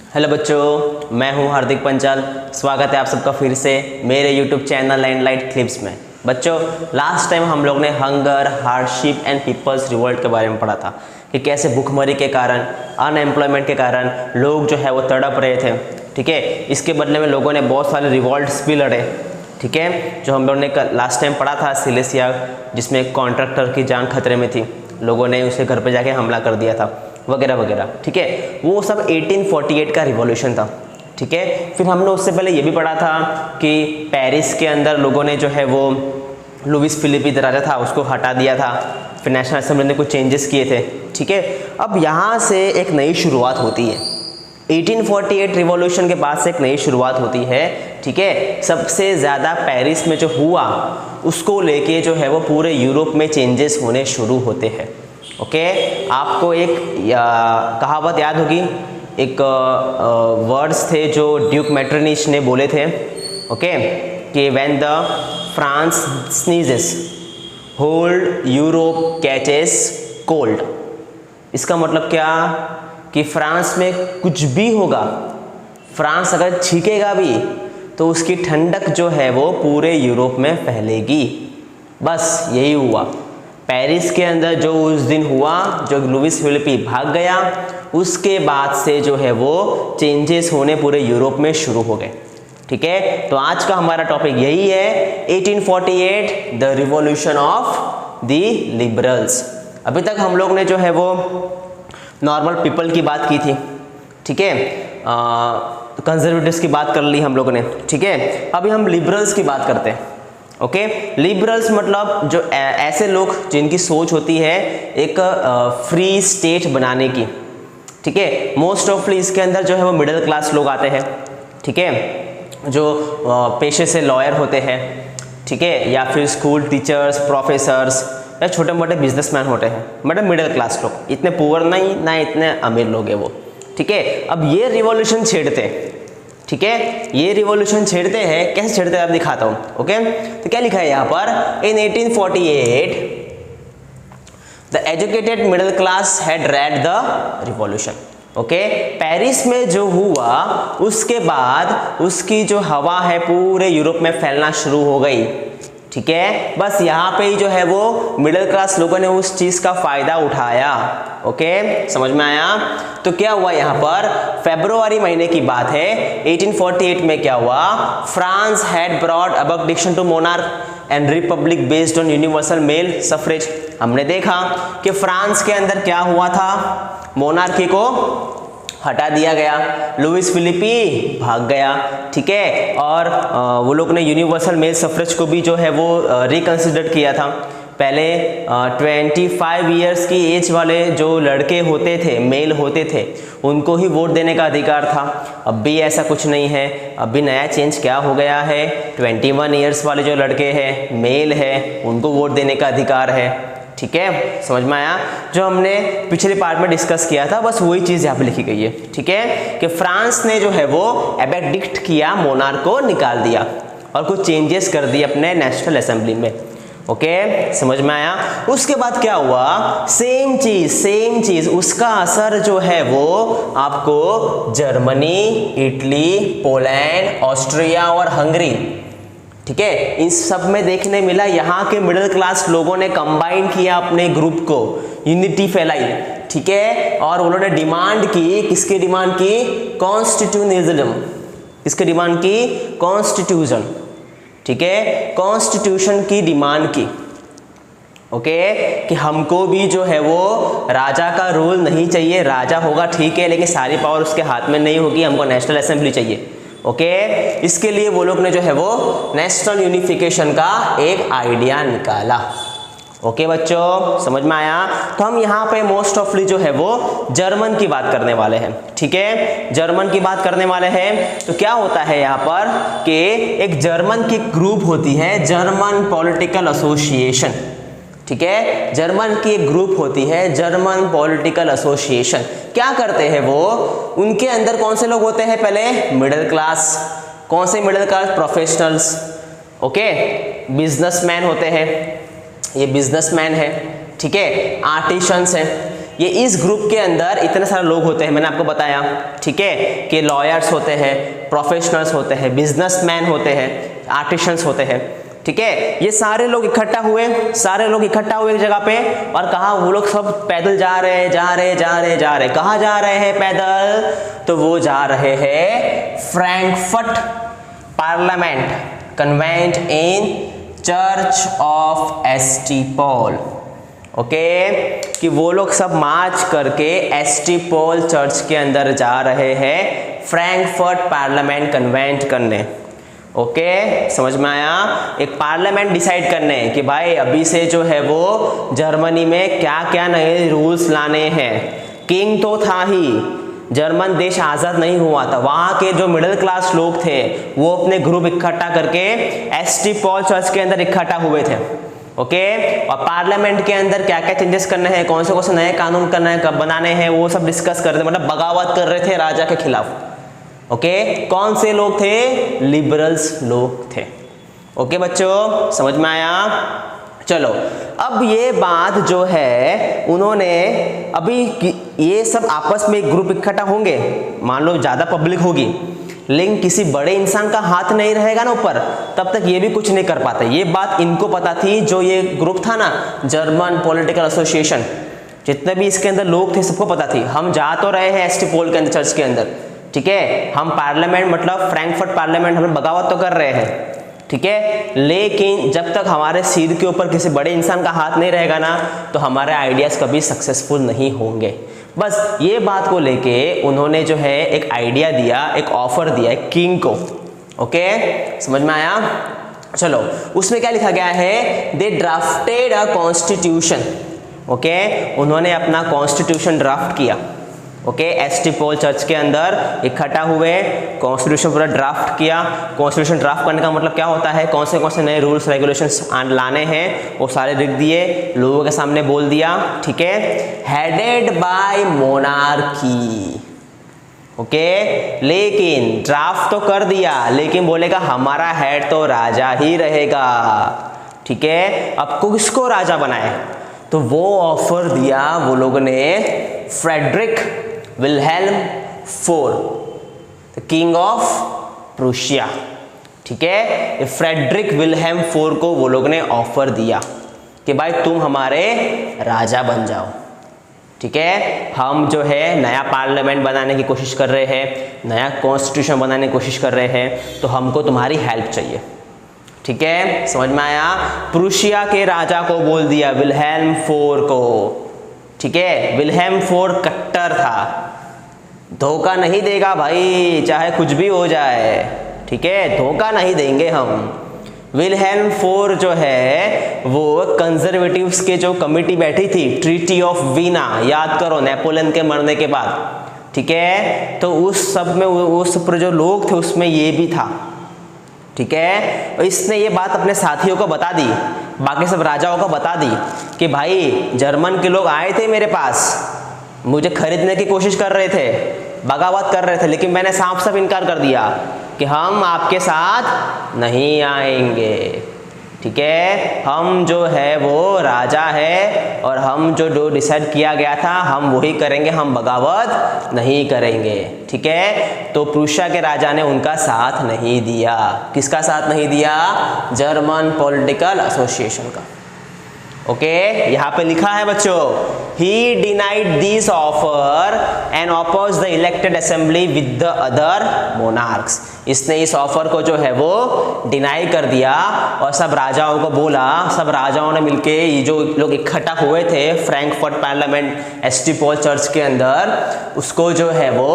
Hello बच्चों, मैं हूं हार्दिक पंचाल। स्वागत है आप सबका फिर से मेरे यूट्यूब चैनल लाइट क्लिप्स में। बच्चों, लास्ट टाइम हम लोग ने hunger, hardship and people's revolt के बारे में पढ़ा था कि कैसे भूखमरी के कारण, अनएम्प्लॉयमेंट के कारण लोग जो है वो तड़प रहे थे। ठीक है, इसके बदले में लोगों ने बहुत सारे रिवोल्ट्स भी लड़े। ठीक है, जो हम लोग ने लास्ट टाइम पढ़ा था सिलेसिया, जिसमें कॉन्ट्रैक्टर की जान खतरे में थी, लोगों ने उसे घर पे जाके हमला कर दिया था वगैरह वगैरह। ठीक है, वो सब 1848 का रिवॉल्यूशन था। ठीक है, फिर हमने उससे पहले ये भी पढ़ा था कि पेरिस के अंदर लोगों ने जो है वो लुइस फिलिपी राजा था उसको हटा दिया था, फिर नेशनल असेंबली ने कुछ चेंजेस किए थे। ठीक है, अब यहाँ से एक नई शुरुआत होती है। 1848 रिवॉल्यूशन के बाद से एक नई शुरुआत होती है। ठीक है, सबसे ज़्यादा पेरिस में जो हुआ उसको लेके जो है वो पूरे यूरोप में चेंजेस होने शुरू होते हैं। ओके, आपको एक कहावत याद होगी, एक वर्ड्स थे जो ड्यूक मेटरनिच ने बोले थे। ओके, कि when the France sneezes hold Europe catches cold. इसका मतलब क्या कि फ्रांस में कुछ भी होगा, फ्रांस अगर छींकेगा भी तो उसकी ठंडक जो है वो पूरे यूरोप में फैलेगी। बस यही हुआ पेरिस के अंदर। जो उस दिन हुआ, जो लुइस फिलिपी भाग गया, उसके बाद से जो है वो चेंजेस होने पूरे यूरोप में शुरू हो गए। ठीक है, तो आज का हमारा टॉपिक यही है, 1848 the revolution of the liberals. अभी तक हम लोग ने जो है वो नॉर्मल पीपल की बात की थी। ठीक है, कंजर्वेटिव्स की बात कर ली हम लोगों ने। ठीक है, अभी हम लिबरल्स की बात करते हैं। ओके, लिबरल्स मतलब जो ऐसे लोग जिनकी सोच होती है एक फ्री स्टेट बनाने की। ठीक है, मोस्ट ऑफली इसके अंदर जो है वो मिडिल क्लास लोग आते हैं। ठीक है, जो पेशे से लॉयर होते हैं। ठीक है, या फिर स्कूल टीचर्स, प्रोफेसर्स, या छोटे मोटे बिजनेसमैन होते हैं, मतलब मिडिल क्लास लोग, इतने पुअर नहीं ना इतने अमीर लोग हैं वो। ठीक है, अब ये रिवॉल्यूशन छेड़ते हैं। ठीक है, ये रिवॉल्यूशन छेड़ते हैं, कैसे छेड़ते हैं आप दिखाता हूं। ओके, तो क्या लिखा है यहाँ पर, इन 1848 the educated middle class had read the revolution. Okay, Paris में जो हुआ उसके बाद उसकी जो हवा है पूरे यूरोप में फैलना शुरू हो गई। ठीक है, बस यहाँ पे ही जो है वो मिडिल क्लास लोगों ने उस चीज का फायदा उठाया। ओके, समझ में आया। तो क्या हुआ यहाँ पर, फरवरी महीने की बात है, 1848 में क्या हुआ, France had brought abdication to monarch and republic based on universal male suffrage. हमने देखा कि फ्रांस के अंदर क्या हुआ था, मोनार्की को हटा दिया गया, लुइस फिलिपी भाग गया। ठीक है, और वो लोग ने यूनिवर्सल मेल सफरेज को भी जो है वो रिकंसिडर किया था। पहले 25 इयर्स की एज वाले जो लड़के होते थे, मेल होते थे, उनको ही वोट देने का अधिकार था। अब भी ऐसा कुछ नहीं है, अब भी नया चेंज क्या हो गया है, 21 इयर्स वाले जो लड़के हैं, मेल है, उनको वोट देने का अधिकार है। ठीक है, समझ में आया। जो हमने पिछले पार्ट में डिस्कस किया था, बस वही चीज यहाँ पे लिखी गई है। ठीक है, कि फ्रांस ने जो है वो एबडिक्ट किया, मोनार्क को निकाल दिया और कुछ चेंजेस कर दिए अपने नेशनल असेंबली में। ओके, समझ में आया। उसके बाद क्या हुआ, सेम चीज उसका असर जो है वो आपको जर्मनी, इटली, पोलैंड, ऑस्ट्रिया और हंगरी, ठीक है, इन सब में देखने मिला। यहाँ के मिडिल क्लास लोगों ने कंबाइन किया अपने ग्रुप को, यूनिटी फैलाई। ठीक है, और उन्होंने डिमांड की, किसकी डिमांड की, कॉन्स्टिट्यूशनलिज्म। किसकी डिमांड की, कॉन्स्टिट्यूशन। ठीक है, कॉन्स्टिट्यूशन की डिमांड की। ओके, कि हमको भी जो है वो राजा का रूल नहीं चाहिए, राजा होगा ठीक है लेकिन सारी पावर उसके हाथ में नहीं होगी, हमको नेशनल असेंबली चाहिए। ओके, इसके लिए वो लोग ने जो है वो नेशनल यूनिफिकेशन का एक आइडिया निकाला। ओके बच्चों, समझ में आया। तो हम यहाँ पे मोस्ट ऑफली जो है वो जर्मन की बात करने वाले हैं। ठीक है, जर्मन की बात करने वाले हैं। तो क्या होता है यहाँ पर कि एक जर्मन की ग्रुप होती है, जर्मन पॉलिटिकल एसोसिएशन। ठीक है, जर्मन की एक ग्रुप होती है, जर्मन पॉलिटिकल एसोसिएशन। क्या करते हैं वो, उनके अंदर कौन से लोग होते हैं, पहले मिडिल क्लास। कौन से middle class, professionals. Okay, businessman होते हैं, ये बिजनेसमैन है। ठीक है, आर्टिशंस हैं, ये इस ग्रुप के अंदर इतने सारे लोग होते हैं, मैंने आपको बताया, ठीक है, कि लॉयर्स होते हैं, प्रोफेशनल्स होते हैं, बिजनेसमैन होते हैं, आर्टिशंस होते हैं, ठीक है। ये सारे लोग इकट्ठा हुए एक जगह पे, और कहा वो लोग सब पैदल जा रहे। कहाँ जा रहे हैं पैदल? तो वो जा रहे हैं Frankfurt parliament convent in church of ST Paul. Okay, कि वो लोग सब मार्च करके एसटी पॉल चर्च के अंदर जा रहे हैं फ्रैंकफर्ट पार्लियामेंट कन्वेंट करने। ओके, समझ में आया? एक पार्लियामेंट डिसाइड करने कि भाई अभी से जो है वो जर्मनी में क्या क्या नए रूल्स लाने हैं। किंग तो था ही, जर्मन देश आज़ाद नहीं हुआ था, वहाँ के जो मिडिल क्लास लोग थे वो अपने ग्रुप इकट्ठा करके एसटी पॉल चर्च के अंदर इकट्ठा हुए थे। ओके, और पार्लियामेंट के अंदर क्या क्या चेंजेस करने हैं, कौन से नए कानून करना है, कब बनाने हैं, वो सब डिस्कस कर रहे थे, मतलब बगावत कर रहे थे राजा के खिलाफ। ओके, कौन से लोग थे? लिबरल्स लोग थे। ओके बच्चों, समझ में आया? चलो, अब ये बात जो है उन्होंने अभी ये सब आपस में एक ग्रुप इकट्ठा होंगे, मान लो ज़्यादा पब्लिक होगी, लेकिन किसी बड़े इंसान का हाथ नहीं रहेगा ना ऊपर, तब तक ये भी कुछ नहीं कर पाते। ये बात इनको पता थी, जो ये ग्रुप था ना, जर्मन पॉलिटिकल एसोसिएशन, जितने भी इसके अंदर लोग थे सबको पता थी हम जा तो रहे हैं एसटी पोल के अंदर, चर्च के अंदर, ठीक है, हम पार्लियामेंट मतलब फ्रैंकफर्ट पार्लियामेंट हम बगावत तो कर रहे हैं, ठीक है, लेकिन जब तक हमारे सिर के ऊपर किसी बड़े इंसान का हाथ नहीं रहेगा ना, तो हमारे आइडियाज कभी सक्सेसफुल नहीं होंगे। बस ये बात को लेके उन्होंने जो है एक आइडिया दिया, एक ऑफर दिया एक किंग को। ओके, समझ में आया? चलो, उसमें क्या लिखा गया है? दे ड्राफ्टेड अ कॉन्स्टिट्यूशन। ओके, उन्होंने अपना कॉन्स्टिट्यूशन ड्राफ्ट किया। ओके, एसटी पॉल चर्च के अंदर इकट्ठा हुए, कॉन्स्टिट्यूशन पूरा ड्राफ्ट किया। कॉन्स्टिट्यूशन ड्राफ्ट करने का मतलब क्या होता है? कौन से नए रूल्स रेगुलेशंस लाने हैं वो सारे लिख दिए, लोगों के सामने बोल दिया, ठीक है, हेडेड बाय मोनार्की। ओके, लेकिन ड्राफ्ट तो कर दिया, लेकिन बोलेगा हमारा हेड तो राजा ही रहेगा, ठीक है। अब किसको राजा बनाए? तो वो ऑफर दिया वो लोगों ने Frederick Wilhelm IV, the king of Prussia, ठीक है। फ्रेडरिक विल्हेल्म IV को वो लोग ने ऑफर दिया कि भाई तुम हमारे राजा बन जाओ, ठीक है। हम जो है नया पार्लियामेंट बनाने की कोशिश कर रहे हैं, नया कॉन्स्टिट्यूशन बनाने की कोशिश कर रहे हैं, तो हमको तुम्हारी हेल्प चाहिए, ठीक है। समझ में आया? प्रूशिया के राजा को बोल दिया, विल्हेल्म IV को, ठीक है। विल्हेल्म IV कट्टर था, धोखा नहीं देगा भाई, चाहे कुछ भी हो जाए, ठीक है, धोखा नहीं देंगे हम। विल्हेल्म IV जो है वो कंजर्वेटिव्स के जो कमिटी बैठी थी, ट्रीटी ऑफ वीना, याद करो नेपोलियन के मरने के बाद, ठीक है, तो उस सब में उस पर जो लोग थे उसमें ये भी था, ठीक है। इसने ये बात अपने साथियों को बता दी, बाकी सब राजाओं को बता दी कि भाई जर्मन के लोग आए थे मेरे पास, मुझे खरीदने की कोशिश कर रहे थे, बगावत कर रहे थे, लेकिन मैंने साफ साफ इनकार कर दिया कि हम आपके साथ नहीं आएंगे, ठीक है। हम जो है वो राजा है और हम जो डिसाइड किया गया था हम वही करेंगे, हम बगावत नहीं करेंगे, ठीक है। तो प्रूशिया के राजा ने उनका साथ नहीं दिया। किसका साथ नहीं दिया? जर्मन पॉलिटिकल एसोसिएशन का। ओके, यहाँ पे लिखा है बच्चों, ही denied this offer and oppose the elected assembly with the other monarchs. इसने इस ऑफर को जो है वो डिनाई कर दिया और सब राजाओं को बोला, सब राजाओं ने मिलके ये जो लोग इकट्ठा हुए थे Frankfurt parliament ST Paul church के अंदर, उसको जो है वो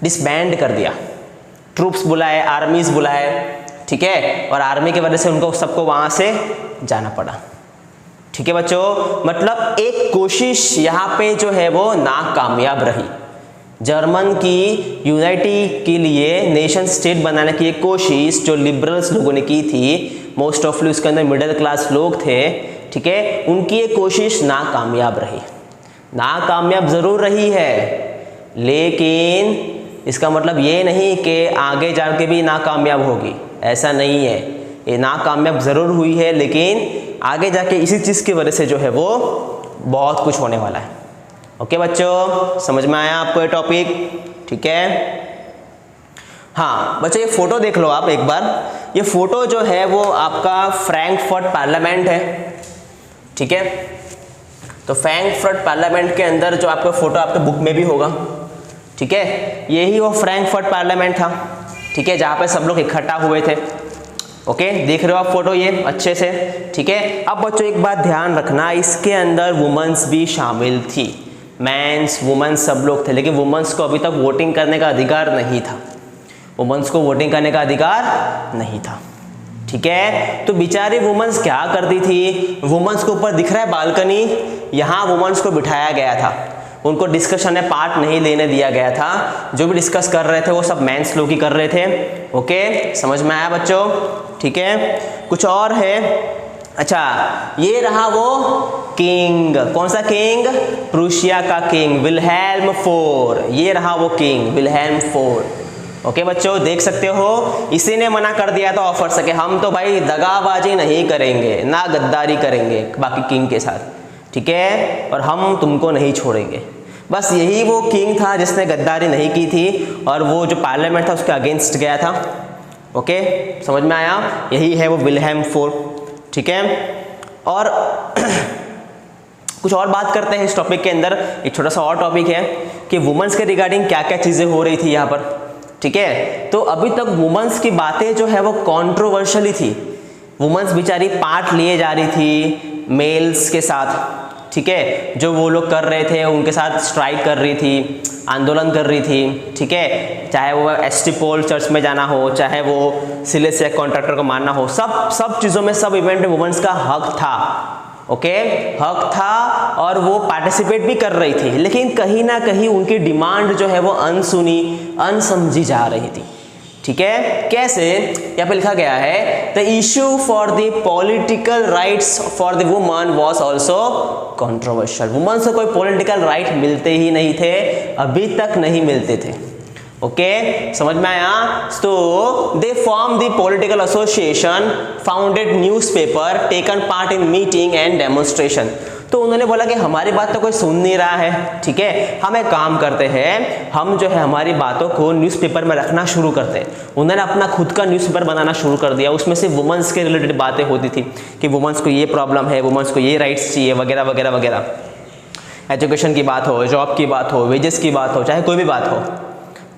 डिसबैंड कर दिया। ट्रूप्स बुलाए, आर्मीज बुलाए, ठीक है, और आर्मी की वजह से उनको सबको वहां से जाना पड़ा, ठीक है बच्चों। मतलब एक कोशिश यहाँ पे जो है वो नाकामयाब रही। जर्मन की यूनिटी के लिए नेशन स्टेट बनाने की एक कोशिश जो लिबरल्स लोगों ने की थी, मोस्ट ऑफली उसके अंदर मिडिल क्लास लोग थे, ठीक है, उनकी एक कोशिश नाकामयाब रही। नाकामयाब जरूर रही है, लेकिन इसका मतलब ये नहीं कि आगे जाके भी नाकामयाब होगी, ऐसा नहीं है। ये नाकामयाब ज़रूर हुई है, लेकिन आगे जाके इसी चीज़ की वजह से जो है वो बहुत कुछ होने वाला है। ओके बच्चों, समझ में आया आपको ये टॉपिक? ठीक है। हाँ बच्चों, ये फोटो देख लो आप एक बार। ये फोटो जो है वो आपका फ्रैंकफर्ट पार्लियामेंट है। ठीक है, तो फ्रैंकफर्ट पार्लियामेंट के अंदर जो आपका फोटो आपके बुक में भी होगा। ठीक है, यही वो फ्रैंकफर्ट पार्लियामेंट था। ठीक है, जहाँ पे सब लोग इकट्ठा हुए थे। ओके, देख रहे हो आप फोटो ये अच्छे से? ठीक है, अब बच्चों एक बात ध्यान रखना, इसके अंदर वुमेन्स भी शामिल थी। मेंस वुमेन्स सब लोग थे, लेकिन वुमेन्स को अभी तक वोटिंग करने का अधिकार नहीं था। वुमेन्स को वोटिंग करने का अधिकार नहीं था। ठीक है, तो बेचारी वुमेन्स क्या करती थी? वुमेन्स को ऊपर दिख रहा है बालकनी, यहाँ वुमेन्स को बिठाया गया था। उनको डिस्कशन में पार्ट नहीं लेने दिया गया था। जो भी डिस्कस कर रहे थे वो सब मेंस लोग ही कर रहे थे। ओके, समझ में आया बच्चों? ठीक है, कुछ और है। अच्छा, ये रहा वो किंग। कौन सा किंग? प्रूशिया का किंग विल्हेल्म IV। ये रहा वो किंग विल्हेल्म IV। ओके बच्चों, देख सकते हो, इसी ने मना कर दिया था ऑफर से कि हम तो भाई दगाबाजी नहीं करेंगे, ना गद्दारी करेंगे बाकी किंग के साथ। ठीक है, और हम तुमको नहीं छोड़ेंगे। बस यही वो किंग था जिसने गद्दारी नहीं की थी और वो जो पार्लियामेंट था उसके अगेंस्ट गया था। ओके, समझ में आया? यही है वो विल्हेल्म IV। ठीक है, और कुछ और बात करते हैं इस टॉपिक के अंदर। एक छोटा सा और टॉपिक है कि वुमेन्स के रिगार्डिंग क्या क्या चीज़ें हो रही थी यहाँ पर। ठीक है, तो अभी तक वुमेन्स की बातें जो है वो कॉन्ट्रोवर्शियली थी। वुमेन्स बेचारी पार्ट लिए जा रही थी मेल्स के साथ। ठीक है, जो वो लोग कर रहे थे उनके साथ स्ट्राइक कर रही थी, आंदोलन कर रही थी। ठीक है, चाहे वो एसटी पोल चर्च में जाना हो, चाहे वो सिलेसिया कॉन्ट्रैक्टर को मारना हो, सब चीज़ों में, सब इवेंट में वुमेन्स का हक था। ओके, हक था और वो पार्टिसिपेट भी कर रही थी, लेकिन कहीं ना कहीं उनकी डिमांड जो है वो अनसुनी, अनसमझी जा रही थी। ठीक है, कैसे? यहाँ पे लिखा गया है the issue for the political rights for the woman was also controversial. Woman से कोई पॉलिटिकल राइट मिलते ही नहीं थे, अभी तक नहीं मिलते थे। ओके, समझ में आया? तो they form the political association, founded newspaper, taken part in meeting and demonstration. तो उन्होंने बोला कि हमारी बात तो कोई सुन नहीं रहा है। ठीक है, हम एक काम करते हैं, हम जो है हमारी बातों को न्यूज़पेपर में रखना शुरू करते हैं। उन्होंने अपना खुद का न्यूज़पेपर बनाना शुरू कर दिया। उसमें से वुमेन्स के रिलेटेड बातें होती थी कि वुमेन्स को ये प्रॉब्लम है, वुमेन्स को ये राइट्स चाहिए, वगैरह वगैरह वगैरह। एजुकेशन की बात हो, जॉब की बात हो, वेजेस की बात हो, चाहे कोई भी बात हो।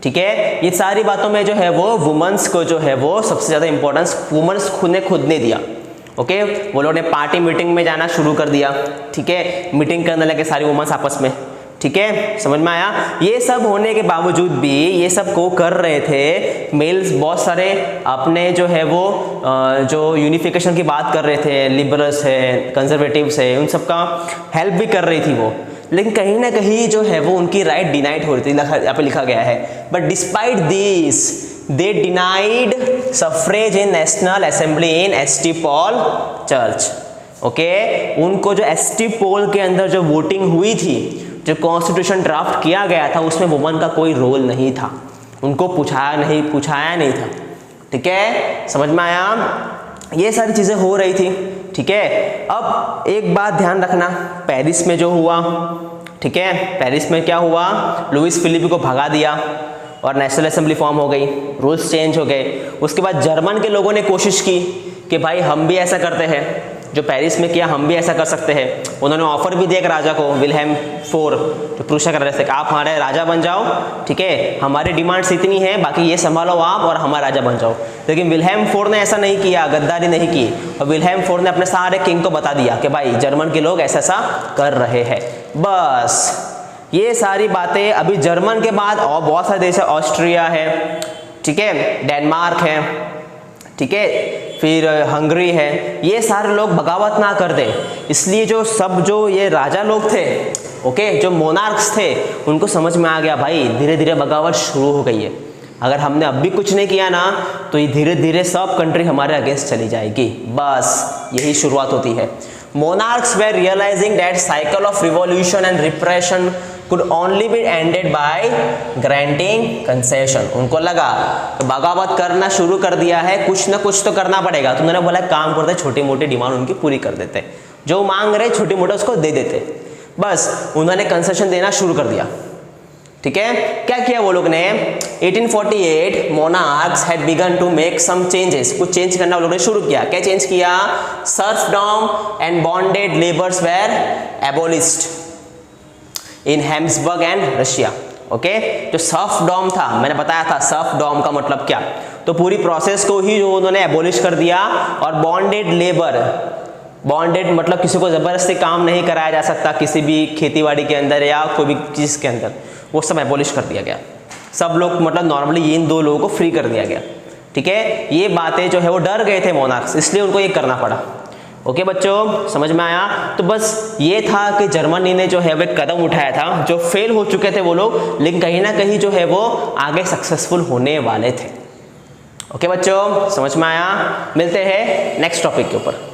ठीक है, ये सारी बातों में जो है वो वुमेन्स को जो है वो सबसे ज़्यादा इंपॉर्टेंस वुमेन्स खुद ने दिया। ओके, वो लोगों ने पार्टी मीटिंग में जाना शुरू कर दिया। ठीक है, मीटिंग करने लगे सारी वुमेन्स आपस में। ठीक है, समझ में आया? ये सब होने के बावजूद भी ये सब को कर रहे थे मेल्स, बहुत सारे अपने जो है वो जो यूनिफिकेशन की बात कर रहे थे, लिबरल्स है, कंजर्वेटिव्स है, उन सब का हेल्प भी कर रही थी वो। लेकिन कहीं ना कहीं जो है वो उनकी राइट डिनाइड हो रही थी। यहाँ पे लिखा गया है but despite this they denied suffrage in national assembly in S T Paul church. Okay, उनको जो एसटी पोल के अंदर जो वोटिंग हुई थी, जो कॉन्स्टिट्यूशन ड्राफ्ट किया गया था, उसमें वुमन का कोई रोल नहीं था। उनको पूछाया नहीं था। ठीक है, समझ में आया? ये सारी चीज़ें हो रही थी। ठीक है, अब एक बात ध्यान रखना, पेरिस में जो हुआ, ठीक है, पेरिस में क्या हुआ? लुइस फिलिप को भगा दिया और नेशनल असेंबली फॉर्म हो गई, रूल्स चेंज हो गए। उसके बाद जर्मन के लोगों ने कोशिश की कि भाई हम भी ऐसा करते हैं, जो पेरिस में किया हम भी ऐसा कर सकते हैं। उन्होंने ऑफर भी दिया राजा को, विल्हेल्म IV, जो प्रूशिया कर रहे थे, कि आप हमारे राजा बन जाओ। ठीक है, हमारी डिमांड्स इतनी है, बाकी ये संभालो आप और हमारा राजा बन जाओ। लेकिन विल्हेल्म IV ने ऐसा नहीं किया, गद्दारी नहीं की। और विल्हेल्म IV ने अपने सारे किंग को बता दिया कि भाई जर्मन के लोग ऐसा ऐसा कर रहे हैं। बस ये सारी बातें अभी जर्मन के बाद और बहुत सारे देश है, ऑस्ट्रिया है, ठीक है, डेनमार्क है, ठीक है, फिर हंगरी है, ये सारे लोग बगावत ना कर दे। इसलिए जो ये राजा लोग थे, ओके, जो मोनार्क्स थे, उनको समझ में आ गया भाई धीरे धीरे बगावत शुरू हो गई है। अगर हमने अब भी कुछ नहीं किया ना तो ये धीरे धीरे सब कंट्री हमारे अगेंस्ट चली जाएगी। बस यही शुरुआत होती है। Monarchs were realizing that cycle of revolution and repression could only be ended by granting concession। उनको लगा तो बगावत करना शुरू कर दिया है, कुछ ना कुछ तो करना पड़ेगा। तो उन्होंने बोला काम करते, छोटी मोटी डिमांड उनकी पूरी कर देते, जो मांग रहे छोटी मोटे उसको दे देते। बस उन्होंने कंसेशन देना शुरू कर दिया। ठीक है, क्या किया वो लोग ने, 1848 monarchs had begun to make some changes, कुछ चेंज करना वो लोगों ने शुरू किया। क्या चेंज किया, serfdom and bonded labours were abolished in Habsburg and Russia. Okay, जो सर्फडॉम था, मैंने बताया था सर्फडॉम का मतलब क्या, तो पूरी प्रोसेस को ही जो उन्होंने एबोलिश कर दिया। और बॉन्डेड लेबर, बॉन्डेड मतलब किसी को जबरदस्ती काम नहीं कराया जा सकता किसी भी खेतीबाड़ी के अंदर या कोई भी चीज के अंदर, वो सब एबोलिश कर दिया गया। सब लोग मतलब नॉर्मली इन दो लोगों को फ्री कर दिया गया। ठीक है, ये बातें जो है वो डर गए थे मोनार्क्स, इसलिए उनको ये करना पड़ा। ओके बच्चों, समझ में आया। तो बस ये था कि जर्मनी ने जो है वो एक कदम उठाया था, जो फेल हो चुके थे वो लोग, लेकिन कहीं ना कहीं जो है वो आगे सक्सेसफुल होने वाले थे। ओके बच्चों, समझ में आया। मिलते हैं नेक्स्ट टॉपिक के ऊपर।